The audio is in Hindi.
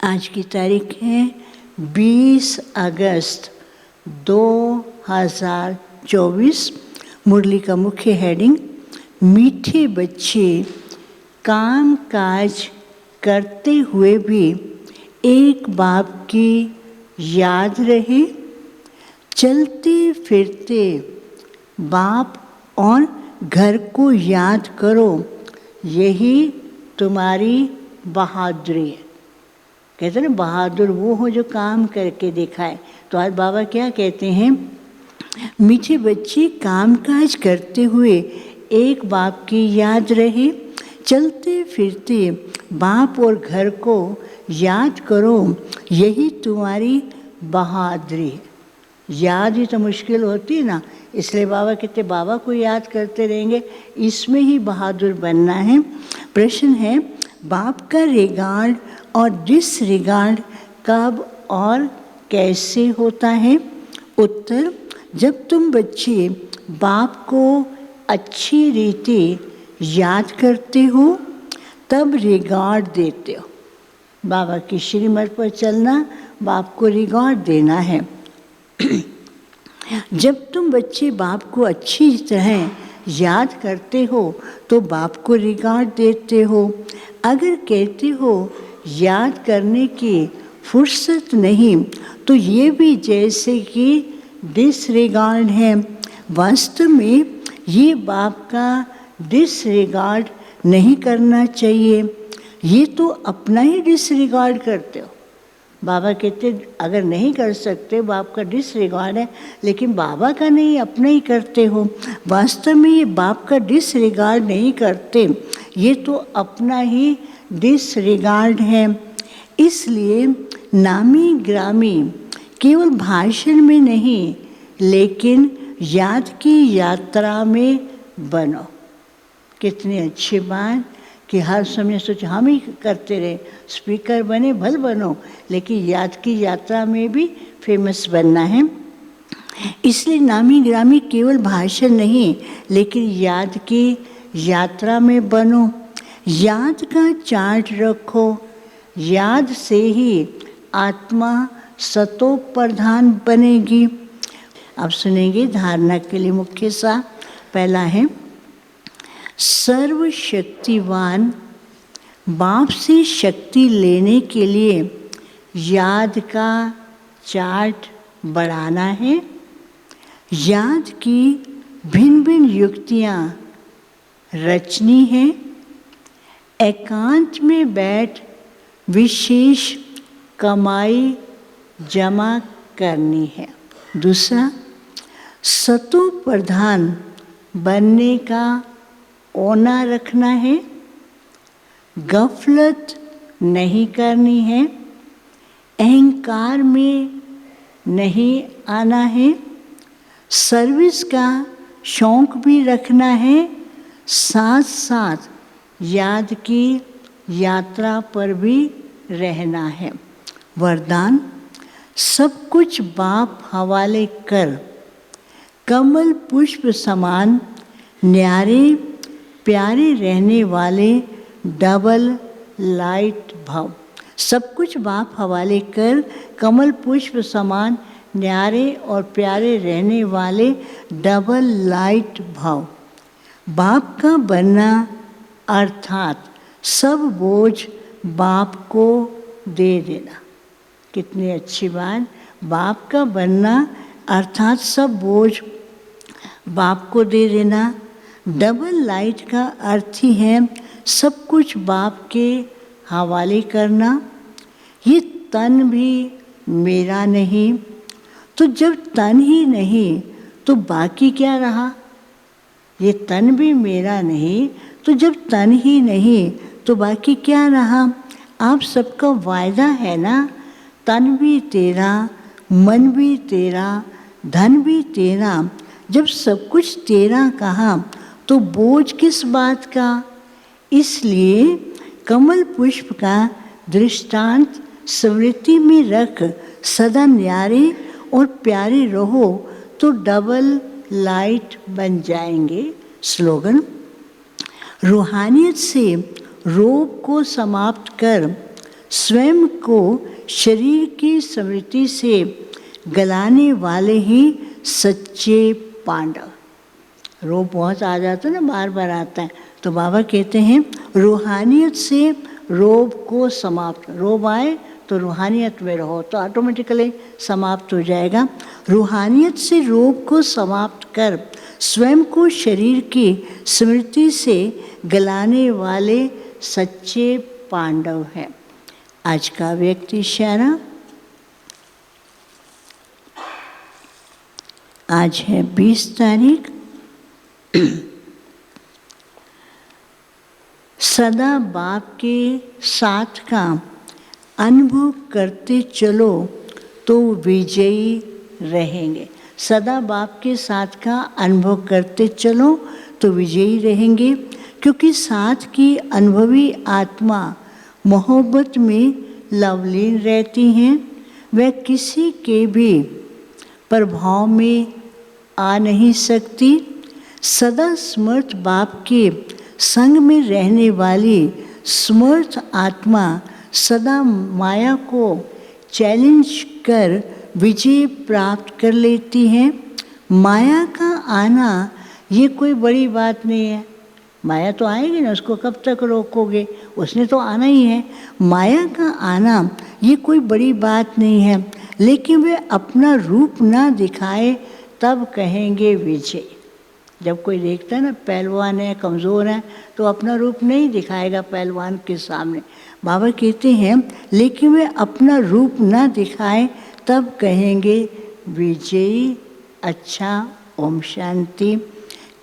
आज की तारीख है 20 अगस्त 2024। मुरली का मुख्य हेडिंग, मीठे बच्चे काम काज करते हुए भी एक बाप की याद रहे, चलते फिरते बाप और घर को याद करो, यही तुम्हारी बहादुरी है। कहते हैं ना, बहादुर वो हो जो काम करके दिखाए। तो आज बाबा क्या कहते हैं, मीठे बच्चे काम काज करते हुए एक बाप की याद रहे, चलते फिरते बाप और घर को याद करो, यही तुम्हारी बहादुरी है। याद ही तो मुश्किल होती है ना, इसलिए बाबा कहते बाबा को याद करते रहेंगे, इसमें ही बहादुर बनना है। प्रश्न है, बाप का रिगार्ड और डिसरिगार्ड कब और कैसे होता है? उत्तर, जब तुम बच्चे बाप को अच्छी रीति याद करते हो तब रिगार्ड देते हो। बाबा की श्रीमत पर चलना, बाप को रिगार्ड देना है। जब तुम बच्चे बाप को अच्छी तरह याद करते हो तो बाप को रिगार्ड देते हो। अगर कहते हो याद करने की फुर्सत नहीं, तो ये भी जैसे कि डिसरिगार्ड है। वास्तव में ये बाप का डिसरिगार्ड नहीं करना चाहिए, ये तो अपना ही डिसरिगार्ड करते हो। बाबा कहते अगर नहीं कर सकते, बाप का डिसरिगार्ड है, लेकिन बाबा का नहीं, अपना ही करते हो। वास्तव में ये बाप का डिसरिगार्ड नहीं करते, ये तो अपना ही डिसरिगार्ड है। इसलिए नामी ग्रामी केवल भाषण में नहीं, लेकिन याद की यात्रा में बनो। कितनी अच्छी बात कि हर समय सोच हम ही करते रहे, स्पीकर बने भल बनो, लेकिन याद की यात्रा में भी फेमस बनना है। इसलिए नामी ग्रामी केवल भाषण नहीं, लेकिन याद की यात्रा में बनो। याद का चार्ट रखो, याद से ही आत्मा सतो प्रधान बनेगी। अब सुनेंगे धारणा के लिए मुख्य सा। पहला है, सर्वशक्तिवान बाप से शक्ति लेने के लिए याद का चार्ट बढ़ाना है। याद की भिन्न भिन्न युक्तियाँ रचनी है। एकांत में बैठ विशेष कमाई जमा करनी है। दूसरा, सतो प्रधान बनने का ओना रखना है। गफलत नहीं करनी है। अहंकार में नहीं आना है। सर्विस का शौक भी रखना है। साथ साथ याद की यात्रा पर भी रहना है। वरदान, सब कुछ बाप हवाले कर, कमल पुष्प समान न्यारे प्यारे रहने वाले डबल लाइट भाव। सब कुछ बाप हवाले कर, कमल पुष्प समान न्यारे और प्यारे रहने वाले डबल लाइट भाव। बाप का बनना अर्थात सब बोझ बाप को दे देना। कितनी अच्छी बात, बाप का बनना अर्थात सब बोझ बाप को दे देना। डबल लाइट का अर्थ ही है सब कुछ बाप के हवाले करना। ये तन भी मेरा नहीं, तो जब तन ही नहीं तो बाकी क्या रहा? ये तन भी मेरा नहीं, तो जब तन ही नहीं तो बाकी क्या रहा? आप सबका वायदा है ना, तन भी तेरा, मन भी तेरा, धन भी तेरा। जब सब कुछ तेरा कहा तो बोझ किस बात का? इसलिए कमल पुष्प का दृष्टांत स्मृति में रख सदा न्यारे और प्यारे रहो तो डबल लाइट बन जाएंगे। स्लोगन, रूहानियत से रोग को समाप्त कर स्वयं को शरीर की स्मृति से गलाने वाले ही सच्चे पांडव। रोग बहुत आ जाता है ना, बार बार आता है, तो बाबा कहते हैं रूहानियत से रोग को समाप्त, रोग आए तो रूहानियत में रहो तो ऑटोमेटिकली समाप्त हो जाएगा। रूहानियत से रोग को समाप्त कर स्वयं को शरीर की स्मृति से गलाने वाले सच्चे पांडव हैं। आज का व्यक्ति इशारा, आज है 20 तारीख। सदा बाप के साथ का अनुभव करते चलो तो विजयी रहेंगे। सदा बाप के साथ का अनुभव करते चलो तो विजयी रहेंगे, क्योंकि साथ की अनुभवी आत्मा मोहब्बत में लवलीन रहती हैं। वह किसी के भी प्रभाव में आ नहीं सकती। सदा समर्थ बाप के संग में रहने वाली समर्थ आत्मा सदा माया को चैलेंज कर विजय प्राप्त कर लेती है। माया का आना ये कोई बड़ी बात नहीं है। माया तो आएगी ना, उसको कब तक रोकोगे, उसने तो आना ही है। माया का आना ये कोई बड़ी बात नहीं है, लेकिन वे अपना रूप ना दिखाए तब कहेंगे विजय। जब कोई देखता है ना पहलवान है, कमज़ोर है, तो अपना रूप नहीं दिखाएगा पहलवान के सामने। बाबा कहते हैं लेकिन वे अपना रूप ना दिखाए तब कहेंगे विजयी। अच्छा, ओम शांति।